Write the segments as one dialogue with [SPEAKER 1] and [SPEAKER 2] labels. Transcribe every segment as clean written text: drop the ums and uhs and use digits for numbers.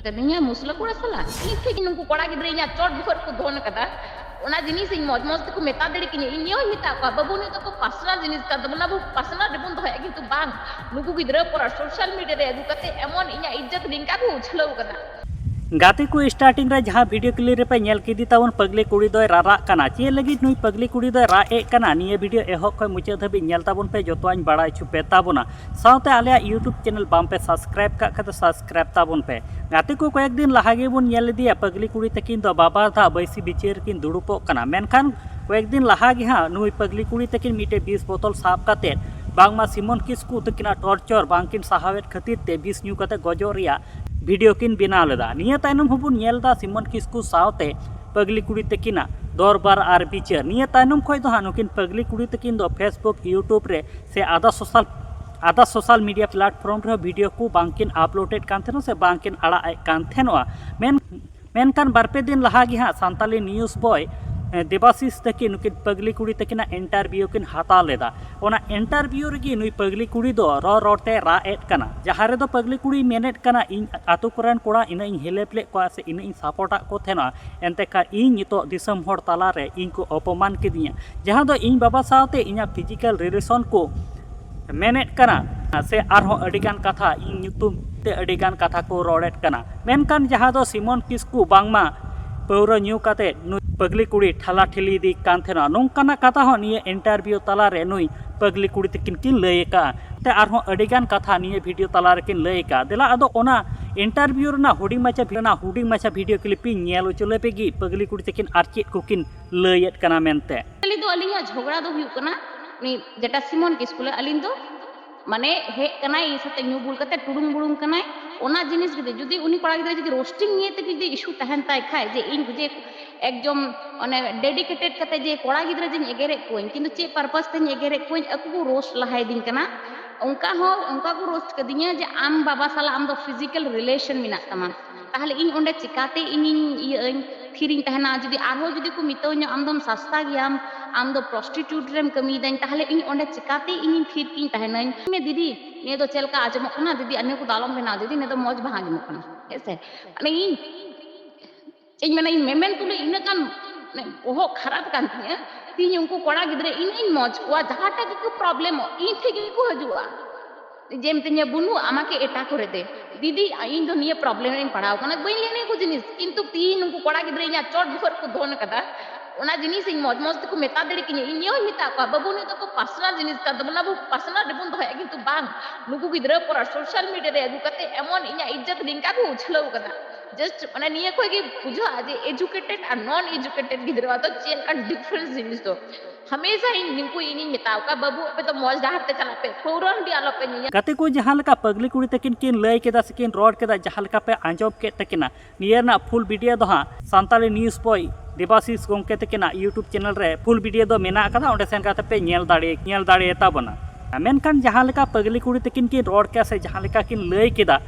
[SPEAKER 1] Tadinya musla kura sala. Ini nunggu kora gidrenya chot bukor ko dhon kada. Ona jinis ing moj moj ko meta dede kini inyo meta ko babu ne to ko personal jinis ka dabna bu personal debun to hai gitu bang. Nunggu gidra pora social media re adu kate emon inya izzat ringka ko uchhlau kada.
[SPEAKER 2] गाते को starting रे जहाँ video clip पे nail किदी तावन पगली कुड़ी दो रारा कना चे लगी नुई पगली कुड़ी दो रा ए कना निये वीडियो एहब खय मुचाद धाबी नेल ताबन पे जतवान बाड़ाय छुपे ताबोना सावते आलेया यूट्यूब चैनल बाम पे सब्सक्राइब का कते सब्सक्राइब ताबन पे गाते को कयेक दिन लहा गे बन नेल दिया पगली कुड़ी तकिन दो बाबा धा बैसी बिचेर किन दुड़ुपो कना मेनखान कयेक दिन लहा गे हाँ नुई पगली कुड़ी तकिन मिटे 20 बोतल साब काते बांगमा सिमन किस्कू तकिना टॉर्चर बांकिन सहावेत खातिर ते 20 न्यू कते गजो रिया वीडियो किन बनाव लेदा निया तायनम हबुन नेलदा सिमन किस्कू सावते पगली कुड़ी तकिना दरबार आर बिचार निया तायनम खय दो हानुकिन पगली कुड़ी तकिन दो फेसबुक यूट्यूब रे से आधा सोशल मीडिया प्लेटफॉर्म रे वीडियो को बांकिन अपलोडेड कान थेनो से बांकिन आड़ा कान थेनोआ मेनकान बारपे दिन लहा gi हा सांताली न्यूज़ बॉय देवाशीष तकिन नुकिन पगली कुड़ी तकिना इंटरव्यू किन हाता लेदा ओना इंटरव्यू रेगी नुई पगली कुड़ी दो रोते रा एट कना जहाँ रे दो पगली कुड़ी मेनेट कना इन आतु कोरन कोड़ा इन इन हेलेप्ले को से इन इन सपोर्टा को थेना एनते का इन नितो दिसम होड़ ताला रे इन को अपमान किदिया जहाँ दो इन बाबा सावते इना फिजिकल रिलेशन को मेनेट कना से आरहो अडिगान कथा इन ᱧᱩᱛᱩᱢ ते अडिगान कथा को रोडेट कना मेनकान जहाँ दो सिमन किस्कू बांगमा पौरा ᱧᱩ काते पगली कुड़ी ठला ठेली दी कान थेना नोंकाना कथा हो निये इंटरव्यू तला रे नुई पगली कुड़ी तकिन किन लय का ते आरहो अडिगान कथा निये वीडियो तला रे किन लय का देला अदो ओना इंटरव्यू रना हुडिंग माचा वीडियो क्लिप नेल उचले पेगी पगली कुड़ी तकिन आर चेत को किन लयत कना मेनते
[SPEAKER 1] अली दो अलिया झगड़ा दो हुयु कना नि जेटा सिमन किस्कू अलिन दो माने हे कनाय इ साथे न्यू बुल कते टुडुंग बुडुंग कनाय ओना जिनिस गिदे जुदी उनी कोड़ा गिदे जुदी रोस्टिंग निये ते जुदी इशू तहन ताय खाय जे इन जे एकदम माने डेडिकेटेड कते जे कोड़ा गिदरे जे एगेरे कोइन किंतु चे पर्पस ते एगेरे कोइन अकु रोस्ट लहाय दिन कना उनका को रोस्ट कदिया जे आम बाबा साला आम दो फिजिकल रिलेशन मिना तमा ताहले इन ओंडे चिकाते इन फिरिंग तहना जुदी आरो जुदी को मितोnya आम दम सस्ता गियाम आम दो प्रोस्टिट्यूट रेम कमी दाइन ताहले इन ओंडे चिकाते इन फिर किन तहना मे दीदी ने दो चलका आजमो कना दीदी अन्य को दालम बना दीदी ने दो मौज बहा आजमो कना ऐसे माने इन माने इन मेमेन तुले इन कान ओहो खराब कान तिया तीन उनको कोड़ा गिदरे इन मौज को जहाटा की को प्रॉब्लम इन थे की को हजुआ जेम तिया बुनु आमाके एटा करे दे दीदी इन दो निये प्रॉब्लम इन पड़ाव कना बई लेने को जिनिस किंतु तीन उनको कोड़ा गिदरे इना चोट भर को धोन कदा ओना जिनिस इन मौज मौज को मेता दड़े किने इन्यो मिता को बाबू ने तो को पर्सनल जिनिस का दबना बु पर्सनल डेबुन तो है किंतु बांग नुकु गिदरे पर सोशल मीडिया रे अदु कते एमन इना इज्जत रिंका को उछलौ कदा जस्ट माने निये को कि बुझो आज एजुकेटेड और नॉन एजुकेटेड गिदरे तो चेन का डिफरेंस जिनिस तो हमेशा इन निंकु इनी मिताव का बाबू पे तो मौज दाहर ते चला पे फौरन दी आलो पे निया
[SPEAKER 2] गाते को जहाँ लका पगली कुड़ी तकिन किन लय केदा सकिन रोड केदा जहाँ लका पे आंजोब के तकिना नियर ना फुल वीडियो दो हाँ सांताली न्यूज़ बॉय देवाशीष गोंके तकिना यूट्यूब चैनल रे फुल वीडियो दो मेना कदा ओंडे सेन काते पे नेल दाड़े ताबना मेनकान जहाँ लका पगली कुड़ी तकिन किन रोड के से जहाँ लका किन लय केदा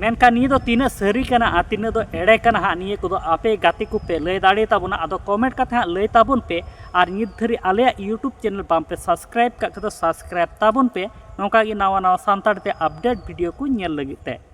[SPEAKER 2] मेनकान निये दो तीना सरी कना आ तीना दो एड़े कना हा निये को दो आपे गाते को पे लय दाड़े ताबना आदो कमेंट काते हा लय ताबन पे और नित धरी आले यूट्यूब चैनल बाम पे सब्सक्राइब का सब्सक्राइब ताबन पे नौका गी नावा नावा सांताड़ ते अपडेट वीडियो को नेल लगित ते।